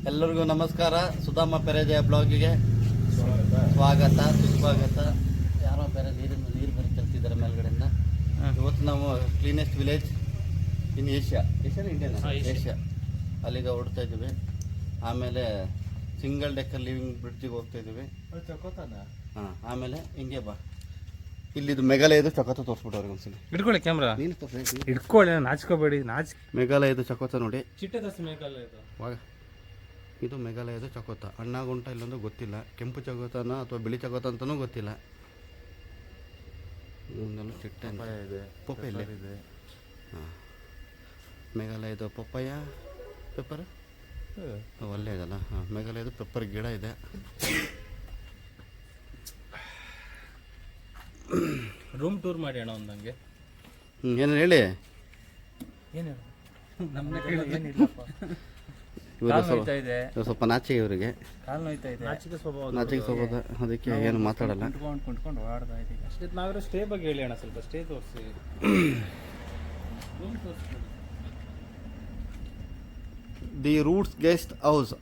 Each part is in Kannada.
ಎಲ್ಲರಿಗೂ ನಮಸ್ಕಾರ. ಸುಧಾಮ ಪೆರೇಜ ಬ್ಲಾಗಿಗೆ ಸ್ವಾಗತ ಸುಸ್ವಾಗತ. ಯಾರೋ ಬೇರೆ ನೀರು ಬೇರೆ ಕಲ್ತಿದ್ದಾರೆ ಮೇಲ್ಗಡೆಯಿಂದ. ಇವತ್ತು ನಾವು cleanest village in Asia Indian Asia ಅಲ್ಲಿಗೆ ಹೊಡ್ತಾ ಇದ್ದೀವಿ. ಆಮೇಲೆ ಸಿಂಗಲ್ ಡೆಕ್ಕರ್ ಲಿವಿಂಗ್ ಬ್ರಿಡ್ಜಿಗೆ ಹೋಗ್ತಾ ಇದ್ದೀವಿ. ಹಾಂ, ಆಮೇಲೆ ಹಿಂಗೆ ಬಾ, ಇಲ್ಲಿದು ಮೇಘಾಲಯದು ಚಕೋತ ತೋರಿಸ್ಬಿಟ್ಟವ್ರಿಗೆ ಒಂದ್ಸಲಿ. ಇಟ್ಕೊಳ್ಳಿ ಕ್ಯಾಮ್ರಾ, ನೀನು ತೋರಿಸಿ, ಇಟ್ಕೊಳ್ಳಿ, ನಾಚ್ಕೋಬೇಡಿ. ಮೇಘಾಲಯದು ಚಕೋತ ನೋಡಿ. ಚಿಟ್ಟದಸ್ ಮೇಘಾಲಯದು. ಇದು ಮೇಘಾಲಯದ ಚಕೋತ. ಹಣ್ಣಾಗುಂಟ ಇಲ್ಲೊಂದು ಗೊತ್ತಿಲ್ಲ, ಕೆಂಪು ಚಕೋತನ ಅಥವಾ ಬಿಳಿ ಚಕೋತ ಅಂತಲೂ ಗೊತ್ತಿಲ್ಲ. ಇವನ್ನೆಲ್ಲ ಚಿಟ್ಟೆ ಇದೆ, ಪಪ್ಪಾಯ ಇದೆ. ಹಾಂ, ಮೇಘಾಲಯದ ಪಪ್ಪಾಯ ಪೆಪ್ಪರ್ ಒಳ್ಳೆ ಇದಲ್ಲ. ಹಾಂ, ಮೇಘಾಲಯದ ಪೆಪ್ಪರ್ ಗಿಡ ಇದೆ. ರೂಮ್ ಟೂರ್ ಮಾಡಿ ಅಣ್ಣ ಒಂದಂಗೆ. ಏನು ಹೇಳಿ, ಏನು ನಮ್ಮನ್ನ ಏನಿಲ್ಲಪ್ಪ. ಇವರು ಸ್ವಲ್ಪ ನಾಚಿಕೆ, ಇವರಿಗೆ ನಾಚಿಕೆ ಸ್ವಭಾವ, ಅದಕ್ಕೆ ಏನು ಮಾತಾಡಲ್ಲ. ನಾವಿರೋ ಸ್ಟೇ ಬಗ್ಗೆ ಹೇಳಿ ಅಣ್ಣ, ಸ್ವಲ್ಪ ಸ್ಟೇ ತೋರಿಸಿ. The roots guest house.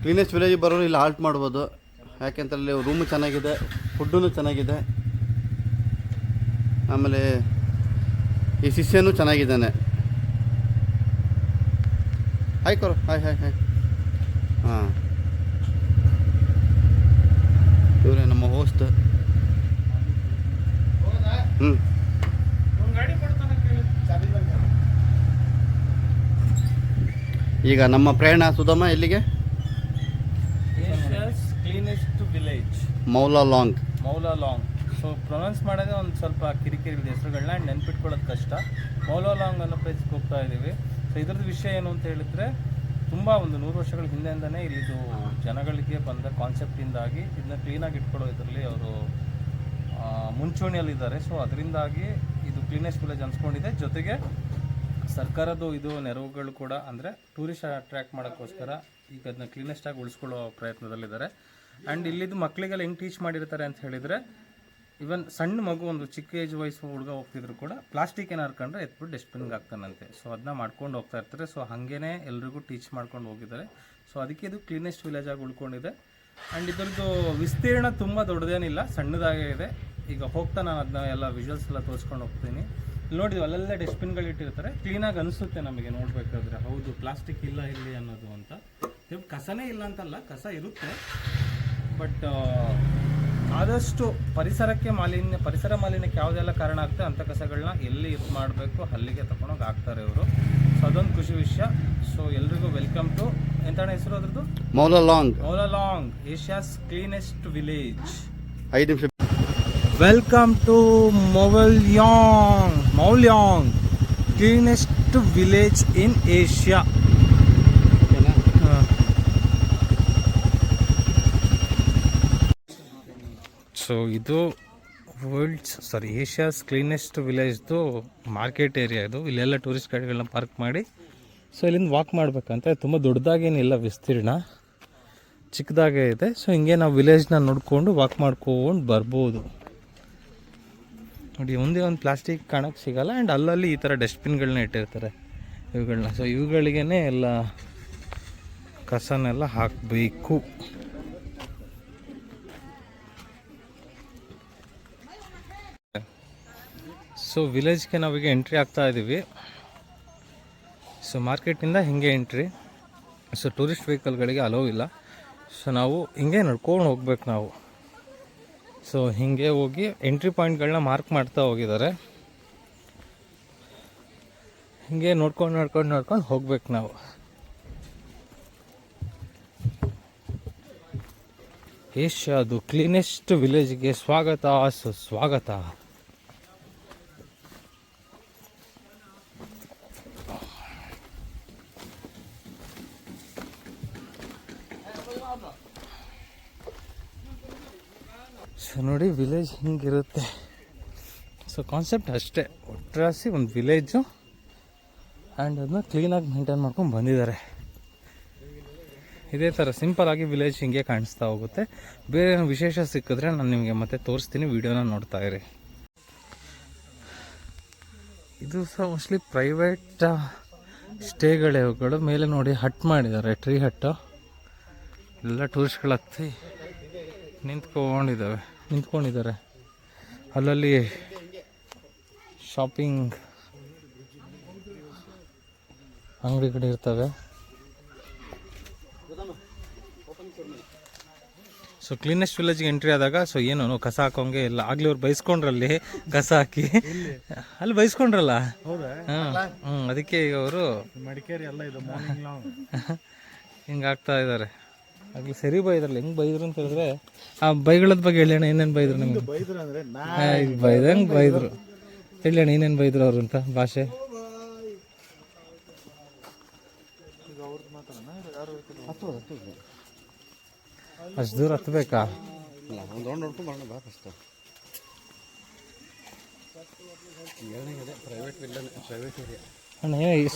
Cleanest village ಬರೋರು ಇಲ್ಲಿ ಹಾಲ್ಟ್ ಮಾಡ್ಬೋದು. ಯಾಕೆಂತಲ್ಲಿ ರೂಮು ಚೆನ್ನಾಗಿದೆ, ಫುಡ್ಡೂ ಚೆನ್ನಾಗಿದೆ. ಆಮೇಲೆ ಈ ಶಿಷ್ಯನೂ ಚೆನ್ನಾಗಿದ್ದಾನೆ. ಹಾಯ್ ಕರೋ, ಹಾಯ್. ಹಾಂ, ಇವರೇ ನಮ್ಮ ಹೋಸ್ಟ್. ಈಗ ನಮ್ಮ ಪ್ರಯಾಣ ಸುಧಮ ಎಲ್ಲಿಗೆ? Cleanest village Mawlynnong. So pronounce ಮಾಡೋದೇ ಒಂದು ಸ್ವಲ್ಪ ಕಿರಿಕಿರಿ ಹೆಸರುಗಳನ್ನ ನೆನ್ಪಿಟ್ಕೊಳ್ಳೋದು ಕಷ್ಟ. ಮೌಲಾಲಾಂಗ್ ಅನ್ನೋ ಪ್ಲೇಸ್ಗೆ ಹೋಗ್ತಾ ಇದ್ದೀವಿ. ಸೊ ಇದ್ರದ್ದು ವಿಷಯ ಏನು ಅಂತ ಹೇಳಿದ್ರೆ, ತುಂಬ ಒಂದು 100 ವರ್ಷಗಳ ಹಿಂದೆಯಿಂದನೇ ಇಲ್ಲಿದು ಜನಗಳಿಗೆ ಬಂದ ಕಾನ್ಸೆಪ್ಟಿಂದಾಗಿ ಇದನ್ನ ಕ್ಲೀನಾಗಿ ಇಟ್ಕೊಳ್ಳೋ ಇದರಲ್ಲಿ ಅವರು ಮುಂಚೂಣಿಯಲ್ಲಿದ್ದಾರೆ. ಸೊ ಅದರಿಂದಾಗಿ ಇದು ಕ್ಲೀನೆಸ್ಟ್ ವಿಲೇಜ್ ಅನ್ಸ್ಕೊಂಡಿದೆ. ಜೊತೆಗೆ ಸರ್ಕಾರದ್ದು ಇದು ನೆರವುಗಳು ಕೂಡ, ಅಂದರೆ ಟೂರಿಸ್ಟ್ ಅಟ್ರ್ಯಾಕ್ಟ್ ಮಾಡೋಕ್ಕೋಸ್ಕರ ಈಗ ಅದನ್ನ ಕ್ಲೀನೆಸ್ಟಾಗಿ ಉಳಿಸ್ಕೊಳ್ಳೋ ಪ್ರಯತ್ನದಲ್ಲಿದ್ದಾರೆ. ಆ್ಯಂಡ್ ಇಲ್ಲಿದ್ದು ಮಕ್ಕಳಿಗೆಲ್ಲ ಹೆಂಗೆ ಟೀಚ್ ಮಾಡಿರ್ತಾರೆ ಅಂತ ಹೇಳಿದರೆ, ಇವನ್ ಸಣ್ಣ ಮಗು, ಒಂದು ಚಿಕ್ಕ ಏಜ್ ವಯಸ್ಸು ಹುಡುಗ ಹೋಗ್ತಿದ್ರು ಕೂಡ ಪ್ಲಾಸ್ಟಿಕ್ ಏನು ಹರ್ಕೊಂಡ್ರೆ ಎತ್ಬಿಟ್ಟು ಡಸ್ಟ್ಬಿನ್ಗೆ ಹಾಕ್ತಾನಂತೆ. ಸೊ ಅದನ್ನ ಮಾಡ್ಕೊಂಡು ಹೋಗ್ತಾ ಇರ್ತಾರೆ. ಸೊ ಹಾಗೇ ಎಲ್ರಿಗೂ ಟೀಚ್ ಮಾಡ್ಕೊಂಡು ಹೋಗಿದ್ದಾರೆ. ಸೊ ಅದಕ್ಕೆ ಇದು ಕ್ಲೀನೆಸ್ಟ್ ವಿಲೇಜ್ ಆಗಿ ಉಳ್ಕೊಂಡಿದೆ. ಆ್ಯಂಡ್ ಇದರದ್ದು ವಿಸ್ತೀರ್ಣ ತುಂಬ ದೊಡ್ಡದೇನಿಲ್ಲ, ಸಣ್ಣದಾಗೇ ಇದೆ. ಈಗ ಹೋಗ್ತಾ ನಾನು ಅದನ್ನ ಎಲ್ಲ ವಿಜುವಲ್ಸ್ ಎಲ್ಲ ತೋರಿಸ್ಕೊಂಡು ಹೋಗ್ತೀನಿ. ಇಲ್ಲಿ ನೋಡಿದ್ವಿ, ಅಲ್ಲೆಲ್ಲ ಡಸ್ಟ್ಬಿನ್ಗಳು ಇಟ್ಟಿರ್ತಾರೆ. ಕ್ಲೀನಾಗಿ ಅನಿಸುತ್ತೆ ನಮಗೆ ನೋಡಬೇಕಾದ್ರೆ, ಹೌದು ಪ್ಲಾಸ್ಟಿಕ್ ಇಲ್ಲ ಇಲ್ಲಿ ಅನ್ನೋದು ಅಂತ. ಕಸನೇ ಇಲ್ಲ ಅಂತಲ್ಲ, ಕಸ ಇರುತ್ತೆ. ಬಟ್ ಆದಷ್ಟು ಪರಿಸರ ಮಾಲಿನ್ಯಕ್ಕೆ ಯಾವುದೆಲ್ಲ ಕಾರಣ ಆಗ್ತದೆ ಅಂಥ ಕಸಗಳನ್ನ ಎಲ್ಲಿ ಇದು ಮಾಡಬೇಕು ಅಲ್ಲಿಗೆ ತಗೊಂಡೋಗಿ ಹಾಕ್ತಾರೆ ಇವರು. ಸೊ ಅದೊಂದು ಖುಷಿ ವಿಷಯ. ಸೊ ಎಲ್ರಿಗೂ ವೆಲ್ಕಮ್ ಟು, ಎಂತ ಹೆಸರು ಅದ್ರದ್ದು? ಮೌಲಾಲಾಂಗ್, ಏಷ್ಯಾಸ್ ಕ್ಲೀನೆಸ್ಟ್ ವಿಲೇಜ್. 5 ನಿಮಿಷ. Welcome to Mawlynnong cleanest village in Asia. So ಇದು ಏಷ್ಯಾಸ್ ಕ್ಲೀನೆಸ್ಟ್ ವಿಲೇಜ್ದು ಮಾರ್ಕೆಟ್ ಏರಿಯಾ ಇದು. ಇಲ್ಲೆಲ್ಲ ಟೂರಿಸ್ಟ್ ಗಾಡಿಗಳನ್ನ ಪಾರ್ಕ್ ಮಾಡಿ, ಸೊ ಇಲ್ಲಿಂದ ವಾಕ್ ಮಾಡಬೇಕಂತ. ತುಂಬ ದೊಡ್ಡದಾಗೇನಿಲ್ಲ ವಿಸ್ತೀರ್ಣ, ಚಿಕ್ಕದಾಗೇ ಇದೆ. ಸೊ ಹಿಂಗೆ ನಾವು ವಿಲೇಜ್ನ ನೋಡಿಕೊಂಡು ವಾಕ್ ಮಾಡ್ಕೊಂಡು ಬರ್ಬೋದು. ನೋಡಿ, ಒಂದೇ ಒಂದು ಪ್ಲಾಸ್ಟಿಕ್ ಕಾಣೋಕ್ಕೆ ಸಿಗಲ್ಲ. ಆ್ಯಂಡ್ ಅಲ್ಲಲ್ಲಿ ಈ ಥರ ಡಸ್ಟ್ಬಿನ್ಗಳನ್ನ ಇಟ್ಟಿರ್ತಾರೆ ಇವುಗಳನ್ನ. ಸೊ ಇವುಗಳಿಗೇ ಎಲ್ಲ ಕಸನೆಲ್ಲ ಹಾಕಬೇಕು. ಸೊ ವಿಲೇಜ್ಗೆ ನಾವೀಗ ಎಂಟ್ರಿ ಆಗ್ತಾ ಇದ್ದೀವಿ. ಸೊ ಮಾರ್ಕೆಟಿಂದ ಹಿಂಗೆ ಎಂಟ್ರಿ. ಸೊ ಟೂರಿಸ್ಟ್ ವೆಹಿಕಲ್ಗಳಿಗೆ ಅಲೋ ಇಲ್ಲ. ಸೊ ನಾವು ಹಿಂಗೆ ನಡ್ಕೊಂಡು ಹೋಗ್ಬೇಕು ನಾವು. ಸೊ ಹಿಂಗೆ ಹೋಗಿ ಎಂಟ್ರಿ ಪಾಯಿಂಟ್ಗಳನ್ನ ಮಾರ್ಕ್ ಮಾಡ್ತಾ ಹೋಗಿದ್ದಾರೆ. ಹಿಂಗೆ ನೋಡ್ಕೊಂಡು ಹೋಗ್ಬೇಕು ನಾವು. ಏಷ್ಯಾದು ಕ್ಲೀನೆಸ್ಟ್ ವಿಲೇಜ್ಗೆ ಸ್ವಾಗತ ಸುಸ್ವಾಗತ. ಸೊ ನೋಡಿ, ವಿಲೇಜ್ ಹಿಂಗಿರುತ್ತೆ. ಸೊ ಕಾನ್ಸೆಪ್ಟ್ ಅಷ್ಟೇ, ಒಟ್ರಾಸಿ ಒಂದು ವಿಲೇಜು. ಆ್ಯಂಡ್ ಅದನ್ನ ಕ್ಲೀನಾಗಿ ಮೇಂಟೈನ್ ಮಾಡ್ಕೊಂಡು ಬಂದಿದ್ದಾರೆ. ಇದೇ ಥರ ಸಿಂಪಲಾಗಿ ವಿಲೇಜ್ ಹಿಂಗೆ ಕಾಣಿಸ್ತಾ ಹೋಗುತ್ತೆ. ಬೇರೆ ವಿಶೇಷ ಸಿಕ್ಕಿದ್ರೆ ನಾನು ನಿಮಗೆ ಮತ್ತೆ ತೋರಿಸ್ತೀನಿ, ವಿಡಿಯೋನ ನೋಡ್ತಾ ಇರಿ. ಇದು ಸಹ ಮೋಸ್ಟ್ಲಿ ಪ್ರೈವೇಟ್ ಸ್ಟೇಗಳೇ ಅವುಗಳು. ಮೇಲೆ ನೋಡಿ ಹಟ್ ಮಾಡಿದ್ದಾರೆ, ಟ್ರೀ ಹಟ್ಟು. ಎಲ್ಲ ಟೂರಿಸ್ಟ್ಗಳು ಹತ್ತಿ ನಿಂತ್ಕೊಂಡಿದ್ದಾರೆ. ಅಲ್ಲಲ್ಲಿ ಶಾಪಿಂಗ್ ಅಂಗಡಿಗಳು ಇರ್ತವೆ. ಸೊ ಕ್ಲೀನೆಸ್ಟ್ ವಿಲೇಜ್ಗೆ ಎಂಟ್ರಿ ಆದಾಗ ಸೊ ಏನು ಕಸ ಹಾಕೋಂಗೆ ಇಲ್ಲ. ಆಗ್ಲಿ ಅವ್ರು ಬೈಸ್ಕೊಂಡ್ರಲ್ಲಿ ಕಸ ಹಾಕಿ ಅಲ್ಲಿ ಬೈಸ್ಕೊಂಡ್ರಲ್ಲ. ಅದಕ್ಕೆ ಈಗ ಅವರು ಮಡಿಕೇರಿ ಎಲ್ಲ ಇದು ಹಿಂಗೆ ಆಗ್ತಾ ಇದ್ದಾರೆ. ಆಗ್ಲಿ ಸರಿ ಬೈದ್ರಲ್ಲ. ಹೆಂಗೆ ಬೈದ್ರು ಅಂತ ಹೇಳಿದ್ರೆ ಆ ಬೈಗಳದ ಬಗ್ಗೆ ಹೇಳೋಣ. ಏನೇನು ಬೈದ್ರು ನಿಮ್ಗೆ? ಬೈದಂಗೆ ಬೈದ್ರು. ಹೇಳೋಣ ಏನೇನು ಬೈದ್ರು ಅವ್ರು ಅಂತ ಭಾಷೆ. ಅಷ್ಟು ದೂರ ಹತ್ಬೇಕಾ? ಒಂದು ರೌಂಡ್ ನೋಡ್ಕೊಂಡು ಬರೋಣ ಬಾ ಫಸ್ಟ್. ಪ್ರೈವೇಟ್ ಏರಿಯಾ ಅಣ್ಣ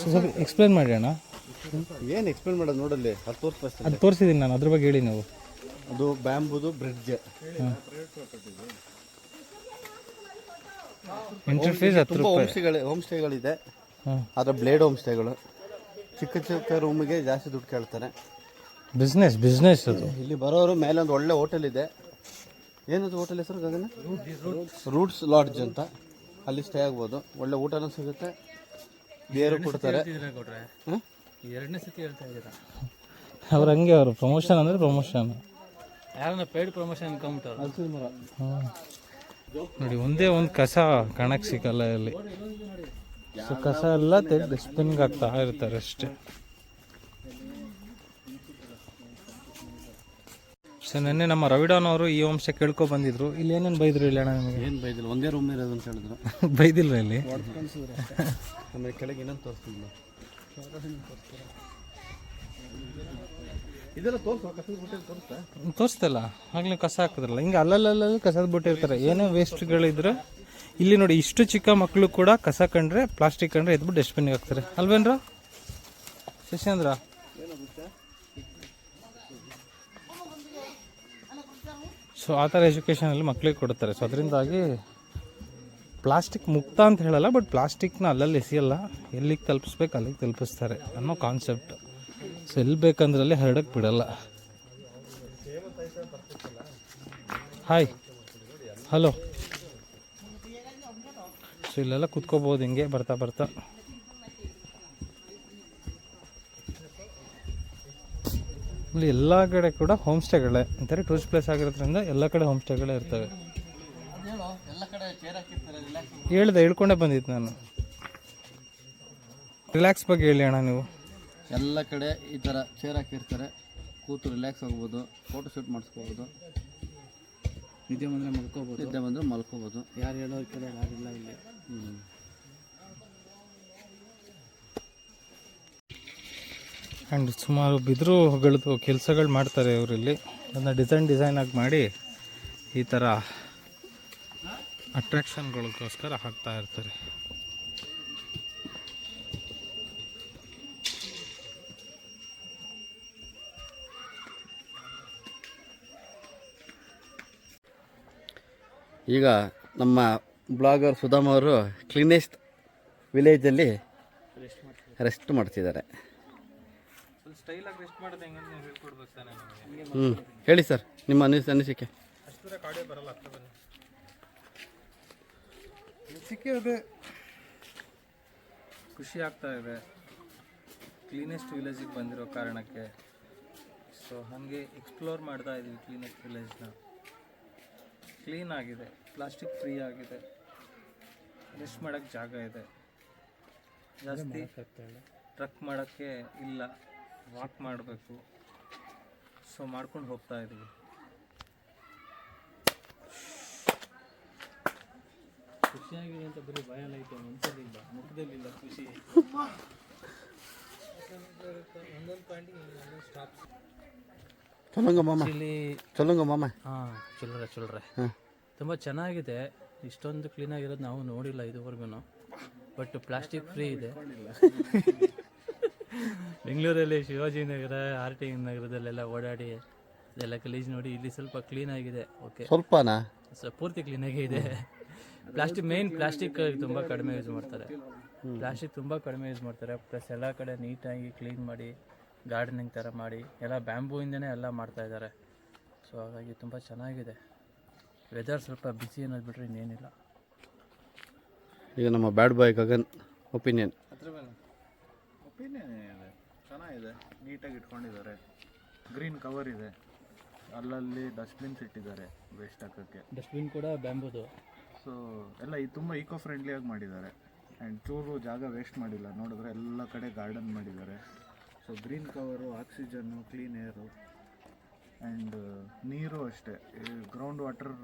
ಎಕ್ಸ್ಪ್ಲೇನ್ ಮಾಡಿ ಅಣ್ಣ. ಏನು ಎಕ್ಸ್ಪ್ಲೇನ್ ಮಾಡೋದು ನೋಡಲ್ಲಿ 10 ವರ್ಷ ಫಸ್ಟ್ ಅದು ತೋರಿಸಿದ್ದೀನಿ ನಾನು, ಅದ್ರ ಬಗ್ಗೆ ಹೇಳಿ ನೀವು. ಅದು ಬ್ಯಾಂಬುದು ಬ್ರಿಡ್ಜ್. ಇಂಟರ್ಫೇಸ್ ತುಂಬ ಹೋಮ್ ಸ್ಟೇಗಳಿದೆ. ಆದರೆ ಬ್ಲೇಡ್ ಹೋಮ್ ಸ್ಟೇಗಳು ಚಿಕ್ಕ ಚಿಕ್ಕ ರೂಮಿಗೆ ಜಾಸ್ತಿ ದುಡ್ಡು ಕೇಳ್ತಾರೆ. ಬಿಸ್ನೆಸ್ ಅದು. ಇಲ್ಲಿ ಬರೋರು ಮೇಲೆ ಒಂದು ಒಳ್ಳೆ ಹೋಟೆಲ್ ಇದೆ. ಏನದು ಹೋಟೆಲ್ ಹೆಸರು ಗಗನ? ರೂಟ್ಸ್ ಲಾಡ್ಜ್ ಅಂತ. ಅಲ್ಲಿ ಸ್ಟೇ ಆಗ್ಬೋದು. ಒಳ್ಳೆ ಊಟನೂ ಸಿಗುತ್ತೆ, ಬೇರು ಕೊಡ್ತಾರೆ. 2ನೇ ಸತಿ ಹೇಳ್ತಾ ಇದ್ದೀರಾ ಅವ್ರು ಹಂಗೆ. ಅವರು ಪ್ರಮೋಷನ್ ಅಂದರೆ ಪ್ರಮೋಷನ್, ಯಾರನ್ನ ಪೇಯ್ಡ್ ಪ್ರಮೋಷನ್ ಅನ್ಕೊಂಬಿಟ್ಟು. ನೋಡಿ ಒಂದೇ ಒಂದು ಕಸ ಕಾಣಕ್ಕೆ ಸಿಗಲ್ಲ ಇಲ್ಲಿ. ಸೊ ಕಸ ಎಲ್ಲ ತೆಗೆದು ಡಸ್ಟ್ಬಿನ್ಗೆ ಹಾಕ್ತಾ ಇರ್ತಾರೆ ಅಷ್ಟೇ. ಸೊ ನೆನ್ನೆ ನಮ್ಮ ರವಿಡಾನ್ ಅವರು ಈ ವಂಶ ಕೇಳ್ಕೊ ಬಂದಿದ್ರು. ಇಲ್ಲಿ ಏನೇನು ಬೈದ್ರು ಇಲ್ಲ ಅಣ್ಣ ನಿಮಗೆ? ಏನು ಬೈದಿಲ್ಲ, ಒಂದೇ ರೂಮ್ ಇರೋದು ಅಂತ ಹೇಳಿದ್ರು. ಬೈದಿಲ್ಲ ಇಲ್ಲಿ. ಆಮೇಲೆ ಕೆಳಗೆ ಇನ್ನೊಂದು ತೋರಿಸ್ತಿಲ್ಲ. ಇದೆಲ್ಲ ತೋರಿಸ್ತಲ್ಲ ಆಗ್ಲೇ ಕಸ ಹಾಕಿದ್ರಲ್ಲ. ಹಿಂಗೆ ಅಲ್ಲಲ್ಲಿ ಕಸದ ಬಿಟ್ಟಿರ್ತಾರೆ. ಏನೇ ವೇಸ್ಟ್ಗಳಿದ್ರೆ ಇಲ್ಲಿ ನೋಡಿ. ಇಷ್ಟು ಚಿಕ್ಕ ಮಕ್ಕಳು ಕೂಡ ಕಸ ಕಂಡ್ರೆ, ಪ್ಲಾಸ್ಟಿಕ್ ಕಂಡ್ರೆ ಎದ್ಬಿಟ್ಟು ಡಸ್ಟ್ಬಿನ್ಗೆ ಹಾಕ್ತಾರೆ ಅಲ್ವೇನ್ರ ಶಶೇಂದ್ರ? ಸೊ ಆ ಥರ ಎಜುಕೇಷನಲ್ಲಿ ಮಕ್ಕಳಿಗೆ ಕೊಡ್ತಾರೆ. ಸೊ ಅದರಿಂದಾಗಿ ಪ್ಲಾಸ್ಟಿಕ್ ಮುಕ್ತ ಅಂತ ಹೇಳಲ್ಲ, ಬಟ್ ಪ್ಲಾಸ್ಟಿಕ್ನ ಅಲ್ಲಲ್ಲಿ ಎಸೆಯಲ್ಲ. ಎಲ್ಲಿಗೆ ತಲುಪಿಸ್ಬೇಕು ಅಲ್ಲಿಗೆ ತಲುಪಿಸ್ತಾರೆ ಅನ್ನೋ ಕಾನ್ಸೆಪ್ಟ್. ಸೊ ಎಲ್ಲಿ ಬೇಕಂದ್ರಲ್ಲಿ ಹರಡಕ್ಕೆ ಬಿಡಲ್ಲ. Hi, hello. ಸೊ ಇಲ್ಲೆಲ್ಲ ಕುತ್ಕೋಬೋದು ಹಿಂಗೆ ಬರ್ತಾ. ಇಲ್ಲಿ ಎಲ್ಲ ಕಡೆ ಕೂಡ ಹೋಮ್ ಸ್ಟೇಗಳೇ ಅಂತಾರೆ. ಟೂರಿಸ್ಟ್ ಪ್ಲೇಸ್ ಆಗಿರೋದ್ರಿಂದ ಎಲ್ಲ ಕಡೆ ಹೋಮ್ ಸ್ಟೇಗಳೇ ಇರ್ತವೆ. ಹೇಳ್ಕೊಂಡೇ ಬಂದಿದ್ದು ನಾನು. ರಿಲ್ಯಾಕ್ಸ್ ಬಗ್ಗೆ ಹೇಳಿ ಅಣ್ಣ ನೀವು. ಎಲ್ಲ ಕಡೆ ಈ ಥರ ಚೇರ್ ಹಾಕಿರ್ತಾರೆ, ಕೂತು ರಿಲ್ಯಾಕ್ಸ್ ಆಗ್ಬೋದು, ಫೋಟೋ ಶೂಟ್ ಮಾಡಿಸ್ಕೋಬೋದು, ನಿದ್ದೆ ಬಂದರೆ ಮಲ್ಕೋಬೋದು. ಯಾರು ಹೇಳೋರು ಕೇಳೋರು ಯಾರಿಲ್ಲ ಇಲ್ಲಿ. ಆ್ಯಂಡ್ ಸುಮಾರು ಬಿದಿರುಗಳದ್ದು ಕೆಲಸಗಳು ಮಾಡ್ತಾರೆ ಇವರಲ್ಲಿ. ಅದನ್ನ ಡಿಸೈನ್ ಆಗಿ ಮಾಡಿ ಈ ಥರ ಅಟ್ರಾಕ್ಷನ್ಗಳಿಗೋಸ್ಕರ ಹಾಕ್ತಾ ಇರ್ತಾರೆ. ಈಗ ನಮ್ಮ ಬ್ಲಾಗರ್ ಸುಧಾಮ್ ಅವರು ಕ್ಲೀನೆಸ್ಟ್ ವಿಲೇಜಲ್ಲಿ ರೆಸ್ಟ್ ಮಾಡ್ತಿದ್ದಾರೆ. ಹೇಳಿ ಸರ್ ನಿಮ್ಮ ಅನಿಸಿಕೆ. ಅದೇ ಖುಷಿ ಆಗ್ತಾ ಇದೆ ಕ್ಲೀನೆಸ್ಟ್ ವಿಲೇಜಿಗೆ ಬಂದಿರೋ ಕಾರಣಕ್ಕೆ. ಸೊ ಹಾಗೆ ಎಕ್ಸ್ಪ್ಲೋರ್ ಮಾಡ್ತಾ ಇದ್ದೀವಿ ಕ್ಲೀನೆಸ್ಟ್ ವಿಲೇಜ್ನ. ಕ್ಲೀನ್ ಆಗಿದೆ, ಪ್ಲಾಸ್ಟಿಕ್ ಫ್ರೀ ಆಗಿದೆ, ರೆಸ್ಟ್ ಮಾಡೋಕ್ಕೆ ಜಾಗ ಇದೆ, ಜಾಸ್ತಿ ಟ್ರಕ್ ಮಾಡೋಕ್ಕೆ ಇಲ್ಲ, ವಾಕ್ ಮಾಡಬೇಕು. ಸೊ ಮಾಡ್ಕೊಂಡು ಹೋಗ್ತಾ ಇದ್ದೀವಿ. ಖುಷಿಯಾಗಿದೆ ಅಂತ ಬರೀ ಬಾಯಲ್ಲೈತೆ, ಮನಸ್ಸಲ್ಲಿಲ್ಲ, ಮುಖದಲ್ಲಿಲ್ಲ ಖುಷಿ. ಒಂದೊಂದು ಪಾಯಿಂಟಿಗೆ ಒಂದೊಂದು ಸ್ಟಾಪ್ಸ್. ಚಲೋಂಗ ಮಾಮ. ಹಾಂ, ಚಿಲ್ಲರೆ ತುಂಬ ಚೆನ್ನಾಗಿದೆ. ಇಷ್ಟೊಂದು ಕ್ಲೀನಾಗಿರೋದು ನಾವು ನೋಡಿಲ್ಲ ಇದುವರೆಗೂ. ಬಟ್ ಪ್ಲಾಸ್ಟಿಕ್ ಫ್ರೀ ಇದೆ. ಬೆಂಗಳೂರಲ್ಲಿ ಶಿವಾಜಿನಗರ, RT ನಗರದಲ್ಲೆಲ್ಲ ಓಡಾಡಿ ಅದೆಲ್ಲ ಗಲೀಜು ನೋಡಿ. ಇಲ್ಲಿ ಸ್ವಲ್ಪ ಕ್ಲೀನಾಗಿದೆ. ಓಕೆ, ಸ್ವಲ್ಪನಾ? ಪೂರ್ತಿ ಕ್ಲೀನಾಗಿ ಇದೆ. ಪ್ಲಾಸ್ಟಿಕ್ ತುಂಬ ಕಡಿಮೆ ಯೂಸ್ ಮಾಡ್ತಾರೆ. ಪ್ಲಾಸ್ಟಿಕ್ ತುಂಬ ಕಡಿಮೆ ಯೂಸ್ ಮಾಡ್ತಾರೆ. ಪ್ಲಸ್ ಎಲ್ಲ ಕಡೆ ನೀಟಾಗಿ ಕ್ಲೀನ್ ಮಾಡಿ ಗಾರ್ಡನಿಂಗ್ ಥರ ಮಾಡಿ ಎಲ್ಲ ಬ್ಯಾಂಬೂಯಿಂದನೇ ಎಲ್ಲ ಮಾಡ್ತಾಯಿದ್ದಾರೆ. ಸೊ ಹಾಗಾಗಿ ತುಂಬ ಚೆನ್ನಾಗಿದೆ. ವೆದರ್ ಸ್ವಲ್ಪ ಬಿಸಿ ಅನ್ನೋದು ಬಿಟ್ಟರೆ ಇನ್ನೇನಿಲ್ಲ. ಈಗ ನಮ್ಮ ಬ್ಯಾಡ್ ಬಾಯ್ ಗಗನ್ ಒಪಿನಿಯನ್. ಒಪಿನಿಯನ್ ಏನಿದೆ, ಚೆನ್ನಾಗಿದೆ, ನೀಟಾಗಿ ಇಟ್ಕೊಂಡಿದ್ದಾರೆ. ಗ್ರೀನ್ ಕವರ್ ಇದೆ, ಅಲ್ಲಲ್ಲಿ ಡಸ್ಟ್ಬಿನ್ಸ್ ಇಟ್ಟಿದ್ದಾರೆ ವೇಸ್ಟ್ ಹಾಕೋಕ್ಕೆ. ಡಸ್ಟ್ಬಿನ್ ಕೂಡ ಬ್ಯಾಂಬೂದು. ಸೊ ಎಲ್ಲ ತುಂಬ ಈಕೋ ಫ್ರೆಂಡ್ಲಿಯಾಗಿ ಮಾಡಿದ್ದಾರೆ. ಆ್ಯಂಡ್ ಚೂರು ಜಾಗ ವೇಸ್ಟ್ ಮಾಡಿಲ್ಲ. ನೋಡಿದ್ರೆ ಎಲ್ಲ ಕಡೆ ಗಾರ್ಡನ್ ಮಾಡಿದ್ದಾರೆ. ಸೊ ಗ್ರೀನ್ ಕವರು, ಆಕ್ಸಿಜನ್ನು, ಕ್ಲೀನ್ ಏರು ಆ್ಯಂಡ್ ನೀರು ಅಷ್ಟೇ. ಗ್ರೌಂಡ್ ವಾಟರ್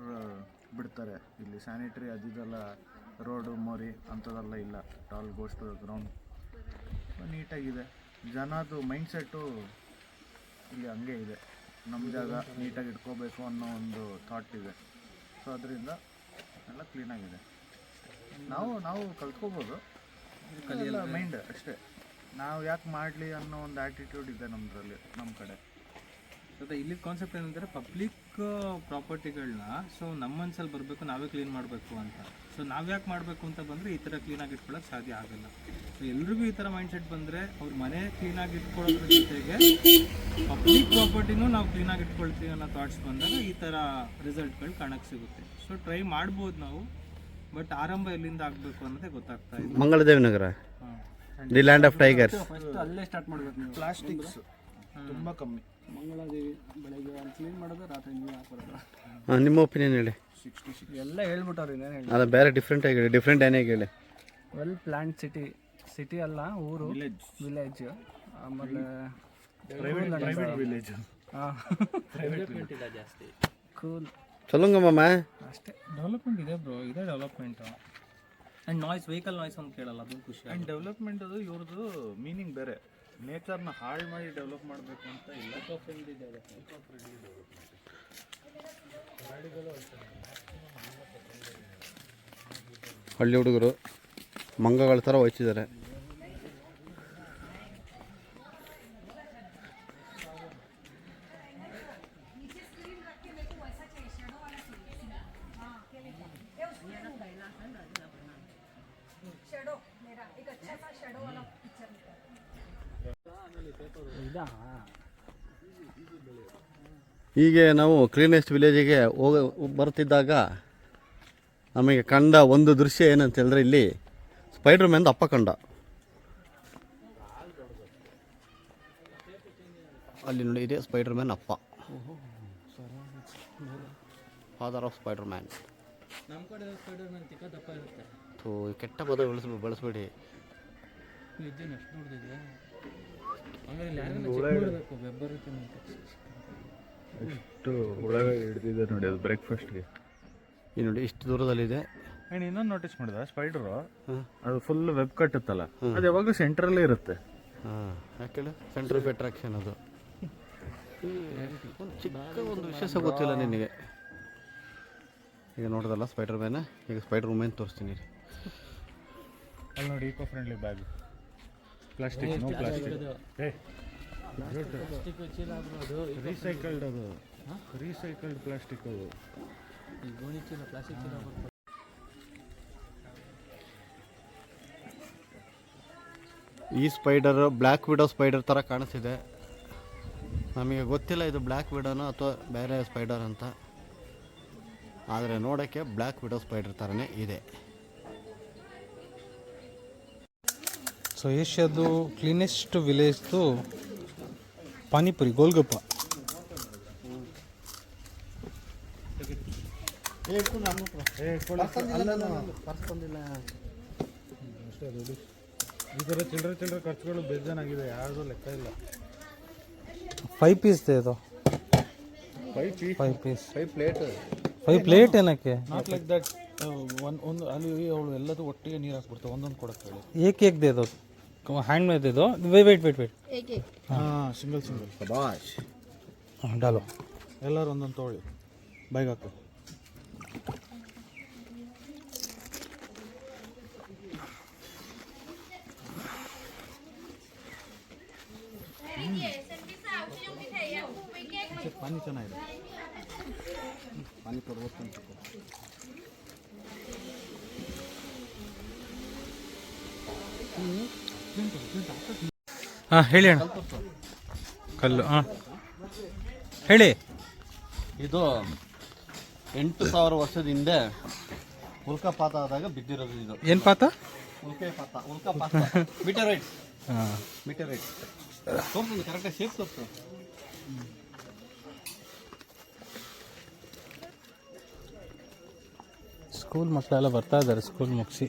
ಬಿಡ್ತಾರೆ ಇಲ್ಲಿ. ಸ್ಯಾನಿಟ್ರಿ ಅದಿದೆಲ್ಲ ರೋಡು ಮೋರಿ ಅಂಥದ್ದೆಲ್ಲ ಇಲ್ಲ. Toll goes to ground. ನೀಟಾಗಿದೆ. ಜನದು ಮೈಂಡ್ಸೆಟ್ಟು ಇಲ್ಲಿ ಹಂಗೆ ಇದೆ. ನಮ್ಮ ಜಾಗ ನೀಟಾಗಿ ಇಟ್ಕೋಬೇಕು ಅನ್ನೋ ಒಂದು ಥಾಟ್ ಇದೆ. ಸೊ ಅದರಿಂದ ಎಲ್ಲ ಕ್ಲೀನಾಗಿದೆ. ನಾವು ಕಲ್ತ್ಕೋಬೋದು, ಕಲಿಯಲ್ಲ ಮೈಂಡ್ ಅಷ್ಟೇ. ನಾವು ಯಾಕೆ ಮಾಡಲಿ ಅನ್ನೋ ಒಂದು ಆ್ಯಟಿಟ್ಯೂಡ್ ಇದೆ ನಮ್ಮದ್ರಲ್ಲಿ, ನಮ್ಮ ಕಡೆ. ಮತ್ತು ಇಲ್ಲಿ ಕಾನ್ಸೆಪ್ಟ್ ಏನಂದರೆ ಪಬ್ಲಿಕ್ ಪ್ರಾಪರ್ಟಿಗಳನ್ನ ಸೊ ನಮ್ಮ ಮನಸ್ಸಲ್ಲಿ ಬರಬೇಕು, ನಾವೇ ಕ್ಲೀನ್ ಮಾಡಬೇಕು ಅಂತ. ಸೊ ನಾವು ಯಾಕೆ ಮಾಡಬೇಕು ಅಂತ ಬಂದರೆ ಈ ಥರ ಕ್ಲೀನಾಗಿ ಇಟ್ಕೊಳ್ಳೋಕೆ ಸಾಧ್ಯ ಆಗಲ್ಲ. ಸೊ ಎಲ್ರಿಗೂ ಈ ಥರ ಮೈಂಡ್ಸೆಟ್ ಬಂದರೆ ಅವ್ರ ಮನೆ ಕ್ಲೀನಾಗಿ ಇಟ್ಕೊಳ್ಳೋದ್ರ ಜೊತೆಗೆ ಪಬ್ಲಿಕ್ ಪ್ರಾಪರ್ಟಿನೂ ನಾವು ಕ್ಲೀನಾಗಿ ಇಟ್ಕೊಳ್ತೀವಿ ಅನ್ನೋ ಥಾಟ್ಸ್ ಬಂದಾಗ ಈ ಥರ ರಿಸಲ್ಟ್ಗಳು ಕಾಣಕ್ಕೆ ಸಿಗುತ್ತೆ. ಸೊ ಟ್ರೈ ಮಾಡ್ಬೋದು ನಾವು, ಬಟ್ ಆರಂಭ ಎಲ್ಲಿಂದ ಆಗಬೇಕು ಅನ್ನೋದೇ ಗೊತ್ತಾಗ್ತಾ ಇದೆ. Mangaladevi Nagar, the land of tigers. First ಅಲ್ಲೇ ಸ್ಟಾರ್ಟ್ ಮಾಡಬೇಕು ನೀವು. ಪ್ಲಾಸ್ಟಿಕ್ಸ್ ತುಂಬ ಕಮ್ಮಿ. ಮಂಗಳದೇವಿ ಬೆಳಗ್ಗೆ ಕ್ಲೀನ್ ಮಾಡೋದು, ರಾತ್ರಿ ನೀವು ಹಾಕೋದು. ನಿಮ್ಮ ಒಪಿನಿಯನ್ ಹೇಳಿ. ಎಲ್ಲ ಹೇಳ್ಬಿಟ್ಟವ್ರು, ಇನ್ನೇನು ಹೇಳಿ. ಅದು ಬೇರೆ ಡಿಫ್ರೆಂಟ್ ಆಗಿ ಹೇಳಿ, ಡಿಫ್ರೆಂಟ್ ಏನೇ ಹೇಳಿ. ವೆಲ್ ಪ್ಲಾಂಟ್ ಸಿಟಿ ಅಲ್ಲ, ಊರು, ವಿಲೇಜ್. ಆಮೇಲೆ ಪ್ರೈವೇಟ್ ವಿಲೇಜ್. ಹಾಂ, ಡೆವಲಪ್ಮೆಂಟ್ ಇಲ್ಲ ಜಾಸ್ತಿ. ಕೂಲ್ ಚಲೋಂಗ ಮಾಮ. ಅಷ್ಟೇ ಡೆವಲಪ್ಮೆಂಟ್ ಇದೆ ಬ್ರೋ, ಇದೆ development. And noise, vehicle noise ಅಂತ ಕೇಳಲ್ಲ, ಅದೊಂದು ಖುಷಿ. ಆ್ಯಂಡ್ ಡೆವಲಪ್ಮೆಂಟ್ ಅದು ಇವ್ರದ್ದು ಮೀನಿಂಗ್ ಬೇರೆ. ನೇಚರ್ನ ಹಾಳು ಮಾಡಿ ಡೆವಲಪ್ ಮಾಡಬೇಕು ಅಂತ ಇಲ್ಲ. ಹಳ್ಳಿ ಹುಡುಗರು ಮಂಗಗಳ ಥರ ಹೋಯ್ತಿದ್ದಾರೆ. ಹೀಗೆ ನಾವು ಕ್ಲೀನೆಸ್ಟ್ ವಿಲೇಜಿಗೆ ಬರ್ತಿದ್ದಾಗ ನಮಗೆ ಕಂಡ ಒಂದು ದೃಶ್ಯ ಏನಂತ ಹೇಳಿದ್ರೆ, ಇಲ್ಲಿ ಸ್ಪೈಡರ್ ಮ್ಯಾನ್ ಅಪ್ಪ ಕಂಡ. ಅಲ್ಲಿ ನೋಡಿ, ಇದೆ ಸ್ಪೈಡರ್ ಮ್ಯಾನ್ ಅಪ್ಪ, ಫಾದರ್ ಆಫ್ ಸ್ಪೈಡರ್ ಮ್ಯಾನ್. ನಮ್ಮ ಕಡೆ ಸ್ಪೈಡರ್ ಮ್ಯಾನ್ ಚಿಕ್ಕದಪ್ಪ ಇರುತ್ತೆ. ಕೆಟ್ಟ ಪದ ಬಳಸಬೇಡಿ. ಇದ್ದೇನು ಅಷ್ಟು ನೋಡಿದೆ. ಆಮೇಲೆ ಯಾರಬೇಕು ಬೆಬ್ಬರುತ್ತೆ ಅಂತ ಎಷ್ಟು ಒಳಗೆ ಹಿಡ್ದಿದೆ ನೋಡಿ, ಅದು ಬ್ರೇಕ್ಫಾಸ್ಟ್ಗೆ. ಈ ನೋಡಿ ಇಷ್ಟು ದೂರದಲ್ಲಿದೆ. ಆ್ಯಂಡ್ ಇನ್ನೊಂದು ನೋಟಿಸ್ ಮಾಡಿದ, ಸ್ಪೈಡರು ಅದು ಫುಲ್ ವೆಬ್ ಕಟ್ಟುತ್ತಲ್ಲ, ಅದು ಯಾವಾಗಲೂ ಸೆಂಟ್ರಲ್ಲೇ ಇರುತ್ತೆ. ಹಾಂ, ಯಾಕೆ ಸೆಂಟರ್ ಆಫ್ ಅಟ್ರಾಕ್ಷನ್ ಅದು. ಒಂದು ಚಿಕ್ಕ ಒಂದು ವಿಶೇಷ ಗೊತ್ತಿಲ್ಲ ನಿನಗೆ. ಈಗ ನೋಡೋದಲ್ಲ ಸ್ಪೈಡರ್ ಮ್ಯಾನ್, ಈಗ ಸ್ಪೈಡರ್ ವುಮೆನ್ ತೋರಿಸ್ತೀನಿ. ಅಲ್ಲಿ ನೋಡಿ, eco friendly bag. Plastic, no plastic. Recycled, ಅದು ರೀಸೈಕಲ್ಡ್ ಪ್ಲಾಸ್ಟಿಕ್. ಅದು ಗೋಣಿ ಚೀಲ, ಪ್ಲಾಸ್ಟಿಕ್ ಚೀಲ. ಈ ಸ್ಪೈಡರ್ ಬ್ಲ್ಯಾಕ್ ವಿಡೋ ಸ್ಪೈಡರ್ ಥರ ಕಾಣಿಸ್ತಿದೆ. ನಮಗೆ ಗೊತ್ತಿಲ್ಲ ಇದು ಬ್ಲ್ಯಾಕ್ ವಿಡೋನೋ ಅಥವಾ ಬೇರೆ ಸ್ಪೈಡರ್ ಅಂತ, ಆದರೆ ನೋಡೋಕ್ಕೆ ಬ್ಲ್ಯಾಕ್ ವಿಡೋ ಸ್ಪೈಡರ್ ಥರನೇ ಇದೆ. ಸೊ ಏಷ್ಯಾದು ಕ್ಲೀನೆಸ್ಟ್ ವಿಲೇಜ್ದು ಪಾನಿಪುರಿ, ಗೋಲ್ಗಪ್ಪ. ಈ ಥರ ಚಿಲ್ಲರೆ ಖರ್ಚುಗಳು ಬೇಜಾನಾಗಿದೆ, ಯಾರ್ದು ಲೆಕ್ಕ ಇಲ್ಲ. 5 ಪೀಸ್ ಇದು, 5 ಪೀಸ್, 5 ಪ್ಲೇಟ್ ಏನಕ್ಕೆ? Not like that. ಒಂದು ಅಲ್ಲಿ ಅವಳು ಎಲ್ಲದೂ ಒಟ್ಟಿಗೆ ನೀರು ಹಾಕ್ಬಿಡ್ತಾವೆ, ಒಂದೊಂದು ಕೊಡಕ್ಕೆ ಹೇಳಿ. ಏಕ್ ದೇ ಇದು ಹ್ಯಾಂಡ್ ಮೇಡ್ ಇದು. ವೇಟ್ ಹಾಂ, ಸಿಂಗಲ್ ಶಬಾಷ್. ಹಾಂ, ಡಾಲೋ. ಎಲ್ಲರೂ ಒಂದೊಂದು ತೊಗೊಳ್ಳಿ, ಬೈಕ್ ಹಾಕು. ಪಾನಿ ಚೆನ್ನಾಗಿದೆ, ಪಾನಿ ಕೊಡ್ಬೇಕು ಅಂತ. ಹಾಂ ಹೇಳಿ ಅಣ್ಣ. ಕಲ್ಲು ಹಾಂ ಹೇಳಿ. ಇದು 8,000 ವರ್ಷದ ಹಿಂದೆ ಉಲ್ಕಾಪಾತ ಆದಾಗ ಬಿದ್ದಿರೋದು ಇದು. ಏನು ಪಾತ? ಉಲ್ಕಾಪಾತ ಮೀಟರೈಟ್. ಹಾಂ ಮೀಟರೈಟ್ ತೋರಿಸು, ಕರೆಕ್ಟಾಗಿ ಶೇಪ್ ತೋರಿಸು. ಸ್ಕೂಲ್ ಮಕ್ಕಳೆಲ್ಲ ಬರ್ತಾ ಇದ್ದಾರೆ ಸ್ಕೂಲ್ ಮುಗಿಸಿ.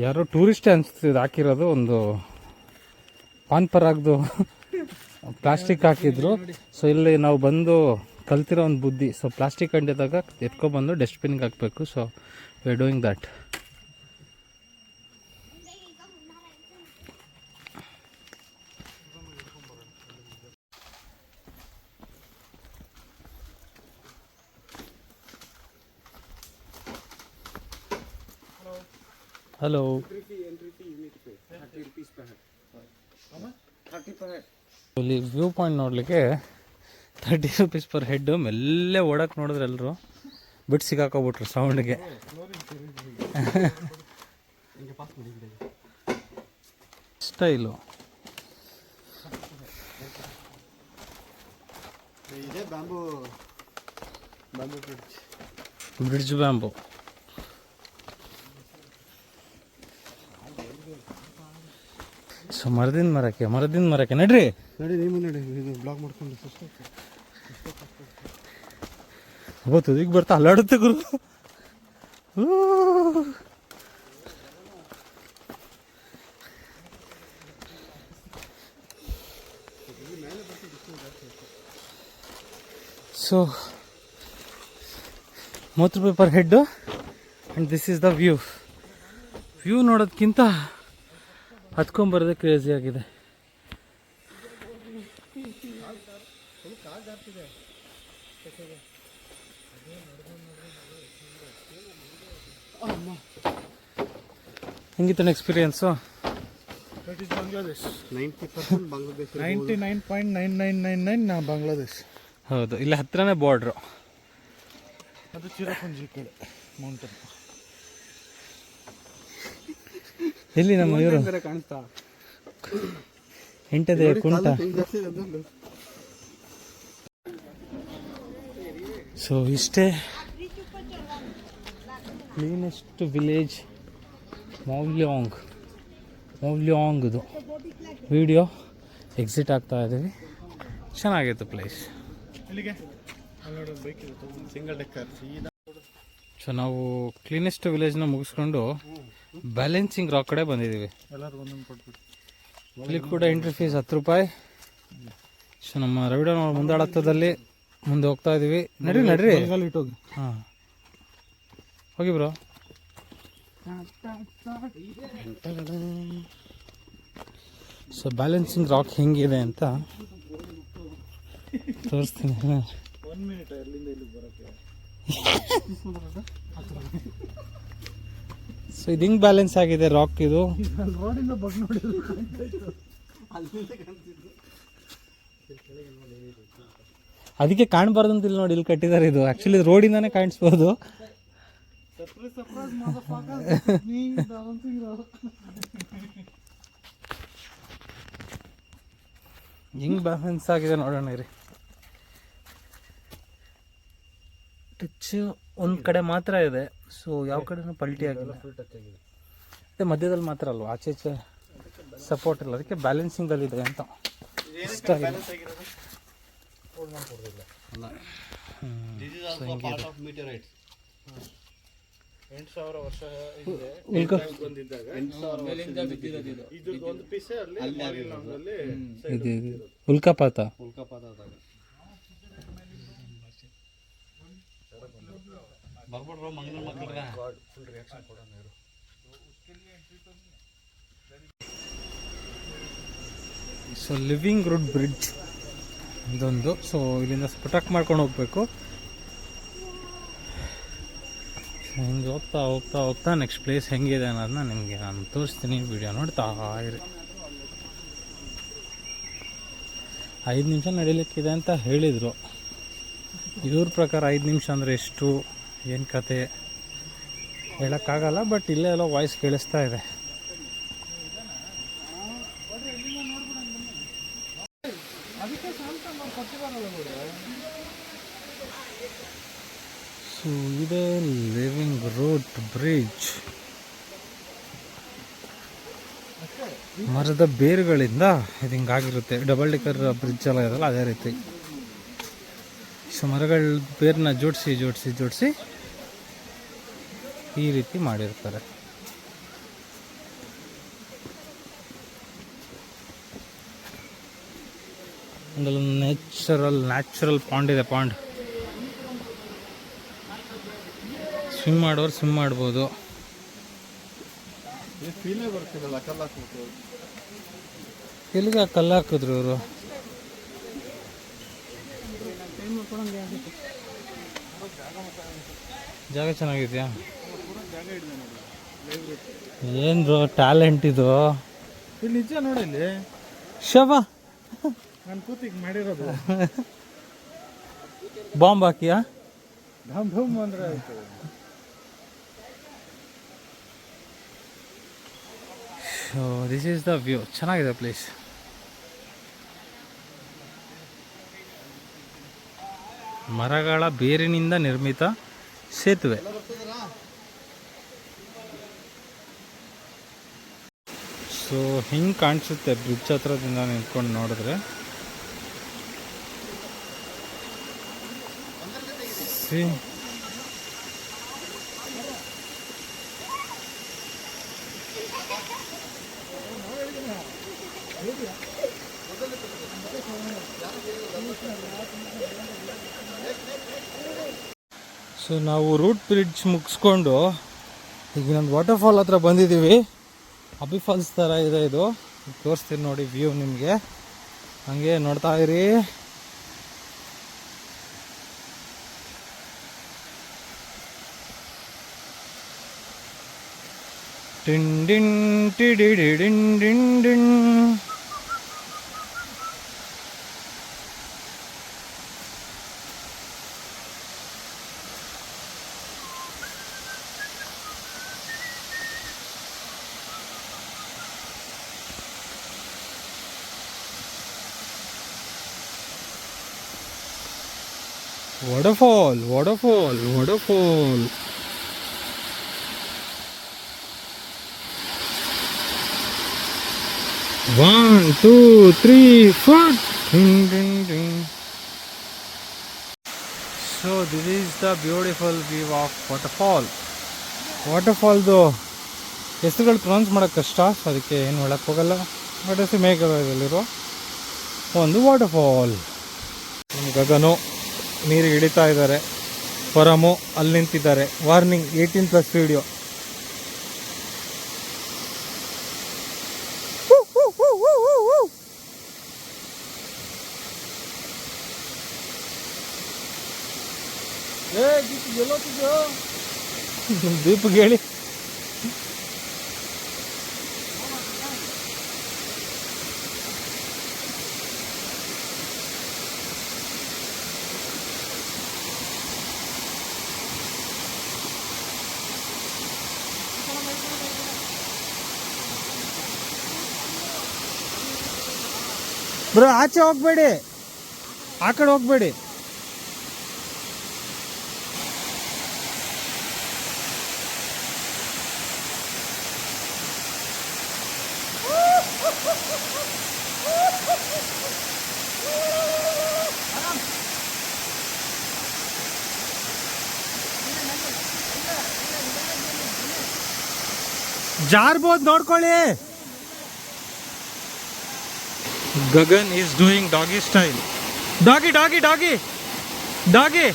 ಯಾರೋ ಟೂರಿಸ್ಟ್ ಅನಿಸ್ತಿದೆ ಹಾಕಿರೋದು, ಒಂದು ಪಾನ್ ಪರಾಗ್ದು ಪ್ಲಾಸ್ಟಿಕ್ ಹಾಕಿದ್ರು. ಸೊ ಇಲ್ಲಿ ನಾವು ಬಂದು ಕಲ್ತಿರೋ ಒಂದು ಬುದ್ಧಿ, ಸೊ ಪ್ಲಾಸ್ಟಿಕ್ ಅಂಟಿದಾಗ ಎತ್ಕೊಬಂದು ಡಸ್ಟ್ಬಿನ್ಗೆ ಹಾಕಬೇಕು. So we are doing that. Hello. ಇಲ್ಲಿ ವ್ಯೂ ಪಾಯಿಂಟ್ ನೋಡಲಿಕ್ಕೆ 30 ರೂಪೀಸ್ ಪರ್ ಹೆಡ್. ಮೆಲ್ಲೆ ಓಡಕ್ಕೆ ನೋಡಿದ್ರೆ ಎಲ್ಲರೂ ಬಿಟ್ಟು ಸಿಗಾಕೋಬಿಟ್ರು ಸೌಂಡ್ಗೆ. ಸ್ಟೈಲು ಇದೇ ಬ್ಯಾಂಬೂ ಬ್ರಿಡ್ಜ್ ಬ್ಯಾಂಬು. ಸೊ ಮರದಿಂದ ಮರಕ್ಕೆ ನಡ್ರಿ. ನಡಿ ನೀವು ನಡಿ, ಇದು ಬ್ಲಾಗ್ ಮಾಡ್ಕೊಂಡು ಅವತ್ತು ಈಗ ಬರ್ತಾ ಅಲ್ಲಾಡುತ್ತೆ ಗುರು. ಸೊ 30 ರೂಪಾಯಿ per head and this is the view ನೋಡೋದಕ್ಕಿಂತ ಹತ್ಕೊಂಬರೋದೇ ಕ್ರೇಜಿ ಆಗಿದೆ. ಹೆಂಗಿತ್ತು ಎಕ್ಸ್ಪೀರಿಯನ್ಸು? 90% ಬಾಂಗ್ಲಾದೇಶ, 99.9999 ಬಾಂಗ್ಲಾದೇಶ್. ಹೌದು, ಇಲ್ಲಿ ಹತ್ರನೇ ಬಾರ್ಡ್ರು. ಅದು ಚಿರಪುಂಜಿ ಕಡೆ ಮೌಂಟನ್. ಎಲ್ಲಿ ನಮ್ಮ ಇವರು ಕಾಣಿಸ್ತಾ ಎಂಟದೆ ಕುಂಟ. ಸೊ ಇಷ್ಟೇ ಕ್ಲೀನೆಸ್ಟ್ ವಿಲೇಜ್ ಮೌಲ್ಯಾಂಗ್ದು ವಿಡಿಯೋ. ಎಕ್ಸಿಟ್ ಆಗ್ತಾ ಇದ್ದೀವಿ. ಚೆನ್ನಾಗಿತ್ತು ಪ್ಲೇಸ್. Single decker. ಸೊ ನಾವು ಕ್ಲೀನೆಸ್ಟ್ ವಿಲೇಜ್ನ ಮುಗಿಸ್ಕೊಂಡು ಬ್ಯಾಲೆನ್ಸಿಂಗ್ ರಾಕ್ ಕಡೆ ಬಂದಿದ್ದೀವಿ. ಎಲ್ಲರೂ ಒಂದೊಂದು ಕೊಟ್ಬಿಟ್ಟು ಇಲ್ಲಿ ಕೂಡ ಎಂಟ್ರಿ ಫೀಸ್ 10 ರೂಪಾಯಿ. ಸೊ ನಮ್ಮ ರವಿಡನ್ ಮುಂದಾಳತ್ವದಲ್ಲಿ ಮುಂದೆ ಹೋಗ್ತಾ ಇದ್ದೀವಿ. ನಡ್ರಿ ಇಟ್ಟೋಗಿ. ಹಾಂ ಹೋಗಿ ಬ್ರೋ. ಸೊ ಬ್ಯಾಲೆನ್ಸಿಂಗ್ ರಾಕ್ ಹೆಂಗಿದೆ ಅಂತ ತೋರಿಸ್ತೀನಿ. 1 ಮಿನಿಟ್ ಅಲ್ಲಿಂದ ಇಲ್ಲಿಗೆ ಬರೋಕ್ಕೆ. ಸೊ ಇದು ಹಿಂಗೆ ಬ್ಯಾಲೆನ್ಸ್ ಆಗಿದೆ ರಾಕ್. ಇದು ರೋಡಿಂದ ಬಗ್ ನೋಡಿದ್ರು ಅದಕ್ಕೆ ಕಾಣಬಾರ್ದು ಅಂತ ಇಲ್ಲಿ ನೋಡಿ ಇಲ್ಲಿ ಕಟ್ಟಿದ್ದಾರೆ. ಇದು ಆ್ಯಕ್ಚುಲಿ ರೋಡಿಂದಾನೇ ಕಾಣಿಸ್ಬೋದು. ಹಿಂಗೆ ಬ್ಯಾಲೆನ್ಸ್ ಆಗಿದೆ ನೋಡೋಣ ರೀ. ಟಚ್ ಒಂದು ಕಡೆ ಮಾತ್ರ ಇದೆ. ಸೊ ಯಾವ ಕಡೆನೂ ಪಲ್ಟಿ ಆಗಿಲ್ಲ. ಮತ್ತೆ ಮಧ್ಯದಲ್ಲಿ ಮಾತ್ರ ಅಲ್ವಾ, ಆಚೆ ಈಚೆ ಸಪೋರ್ಟ್ ಇಲ್ಲ. ಅದಕ್ಕೆ ಬ್ಯಾಲೆನ್ಸಿಂಗಲ್ಲಿದೆ ಅಂತ ಇಷ್ಟ ಆಗಿದೆ. This is also a part of meteorites. 8,000 ವರ್ಷ ಬಂದಿದ್ದಾಗ ಇದು ಒಂದು ಪೀಸೇ ಅಲ್ಲಿ ಇದು ಉಲ್ಕಾಪಾತ. ಬರ್ಬಿಡ್ರು ಮಂಗಳೂರು ಮಕ್ಕಳಿಗೆ. ಸೊ ಲಿವಿಂಗ್ ರುಡ್ ಬ್ರಿಡ್ಜ್ ಇದೊಂದು. ಸೊ ಇಲ್ಲಿಂದ ಸ್ಪುಟಕ್ ಮಾಡ್ಕೊಂಡು ಹೋಗ್ಬೇಕು. ಹಿಂಗೆ ಹೋಗ್ತಾ ಹೋಗ್ತಾ ಹೋಗ್ತಾ ನೆಕ್ಸ್ಟ್ ಪ್ಲೇಸ್ ಹೆಂಗಿದೆ ಅನ್ನೋದನ್ನ ನಿಮಗೆ ನಾನು ತೋರಿಸ್ತೀನಿ. ವಿಡಿಯೋ ನೋಡ್ತಾ ಇರಿ. 5 ನಿಮಿಷ ನಡೀಲಿಕ್ಕಿದೆ ಅಂತ ಹೇಳಿದರು. ಇವ್ರ ಪ್ರಕಾರ 5 ನಿಮಿಷ ಅಂದರೆ ಎಷ್ಟು ಏನು ಕತೆ ಹೇಳೋಕ್ಕಾಗಲ್ಲ, ಬಟ್ ಇಲ್ಲೇ ಎಲ್ಲ ವಾಯ್ಸ್ ಕೇಳಿಸ್ತಾ ಇದೆ. ಸೊ ಇದೆ ಲಿವಿಂಗ್ ರೂಟ್ ಬ್ರಿಡ್ಜ್. ಮರದ ಬೇರುಗಳಿಂದ ಇದು ಹಿಂಗಾಗಿರುತ್ತೆ. ಡಬಲ್ ಡೆಕ್ಕರ್ ಬ್ರಿಡ್ಜ್ ಎಲ್ಲ ಇದಲ್ಲ ಅದೇ ರೀತಿ. ಸೊ ಮರಗಳ ಬೇರನ್ನ ಜೋಡಿಸಿ ಈ ರೀತಿ ಮಾಡಿರ್ತಾರೆ. ಒಂದು ನ್ಯಾಚುರಲ್ ಪಾಂಡ್ ಇದೆ. ಪಾಂಡ್ ಸ್ವಿಮ್ ಮಾಡೋರು ಸ್ವಿಮ್ ಮಾಡ್ಬೋದು. ಎಲ್ಲಿಗೆ ಕಲ್ಲು ಹಾಕಿದ್ರು ಇವರು? ಜಾಗ ಚೆನ್ನಾಗಿದೆಯಾ? ಏನು ಟ್ಯಾಲೆಂಟ್ ಇದು. ಇಲ್ಲಿ ನಿಜ ನೋಡಿ, ಇಲ್ಲಿ ಶವ ನಾನು ಕೂತಿಗೆ ಮಾಡಿರೋದು. ಬಾಂಬ್ ಹಾಕಿಯಾ? ಢಮ್ ಅಂದ್ರೆ ಆಯ್ತು. So this is the view. ಚೆನ್ನಾಗಿದೆ ಪ್ಲೇಸ್. ಮರಗಳ ಬೇರಿನಿಂದ ನಿರ್ಮಿತ ಸೇತುವೆ. ಸೊ ಹಿಂಗೆ ಕಾಣಿಸುತ್ತೆ ಬ್ರಿಡ್ಜ್ ಹತ್ರದಿಂದ ನಿಂತ್ಕೊಂಡು ನೋಡಿದ್ರೆ. ಸೊ ನಾವು ರೂಟ್ ಬ್ರಿಡ್ಜ್ ಮುಗಿಸ್ಕೊಂಡು ಈಗ ಇನ್ನೊಂದು ವಾಟರ್ಫಾಲ್ ಹತ್ರ ಬಂದಿದ್ದೀವಿ. ಅಬ್ಬಿ ಫಾಲ್ಸ್ ಥರ ಇದೆ ಇದು. ತೋರಿಸ್ತೀನಿ ನೋಡಿ ವ್ಯೂ ನಿಮಗೆ. ಹಂಗೆ ನೋಡ್ತಾ ಇರಿ. ಟಿನ್ ಡಿನ್ ಟಿಡಿ ಡಿನ್ ಡಿನ್ ಡಿನ್. Waterfall. 1, 2, 3, 4. Ding, ding, ding. So this is the beautiful view of waterfall. ವಾಟರ್ಫಾಲ್ದು ಹೆಸರುಗಳು ಪ್ರೊನೌನ್ಸ್ ಮಾಡೋಕ್ಕೆ ಕಷ್ಟ, ಅದಕ್ಕೆ ಏನು ಹೇಳಕ್ಕೆ ಹೋಗಲ್ಲ. ಬಟ್ ಹೆಸರು ಮೇಘದಲ್ಲಿರೋ ಒಂದು ವಾಟರ್ಫಾಲ್. ಗಗನು ನೀರಿಗೆ ಇಳಿತಾ ಇದ್ದಾರೆ. ಪರಮು ಅಲ್ಲಿ ನಿಂತಿದ್ದಾರೆ. Warning 18+ video. ದೀಪಕ್ಕೆ ಹೇಳಿ. ಬ್ರೋ ಆಚೆ ಹೋಗ್ಬೇಡಿ, ಆ ಕಡೆ ಹೋಗ್ಬೇಡಿ. ಜಾರ್ಬೋದು ನೋಡ್ಕೊಳ್ಳಿ. Gagan is doing doggy style. Doggy doggy doggy doggy.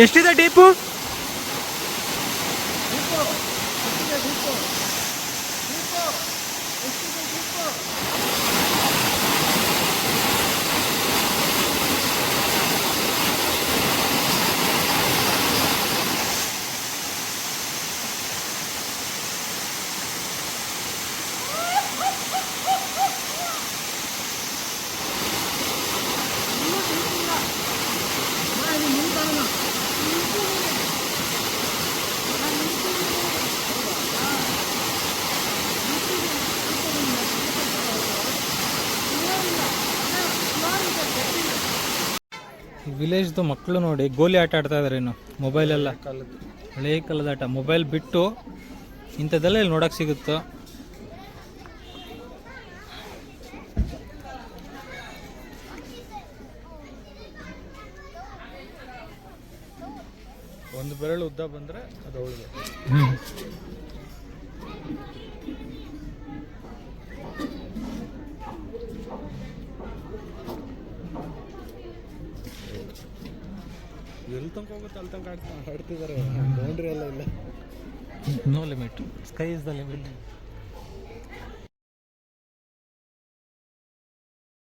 ಎಷ್ಟಿದೆ ಡೀಪು? ವಿಲೇಜ್ದು ಮಕ್ಕಳು ನೋಡಿ ಗೋಲಿ ಆಟ ಆಡ್ತಾ ಇದಾರೆ ಇನ್ನು ಮೊಬೈಲೆಲ್ಲ ಹಳೇ ಕಾಲದ ಆಟ. ಮೊಬೈಲ್ ಬಿಟ್ಟು ಇಂಥದ್ದೆಲ್ಲ ಇಲ್ಲಿ ನೋಡೋಕೆ ಸಿಗುತ್ತೋ. ಒಂದು ಬೆರಳು ಉದ್ದ ಬಂದರೆ ಅದು ಅವಳಿಗೆ. ಎಲ್ಲಿ ತನಕ ಹೋಗುತ್ತೆ ಅಲ್ಲಿ ತನಕ ಆಡ್ತಿದ್ದಾರೆ. ಬೌಂಡ್ರಿ ಎಲ್ಲ ಇಲ್ಲ. No limit, sky is the limit.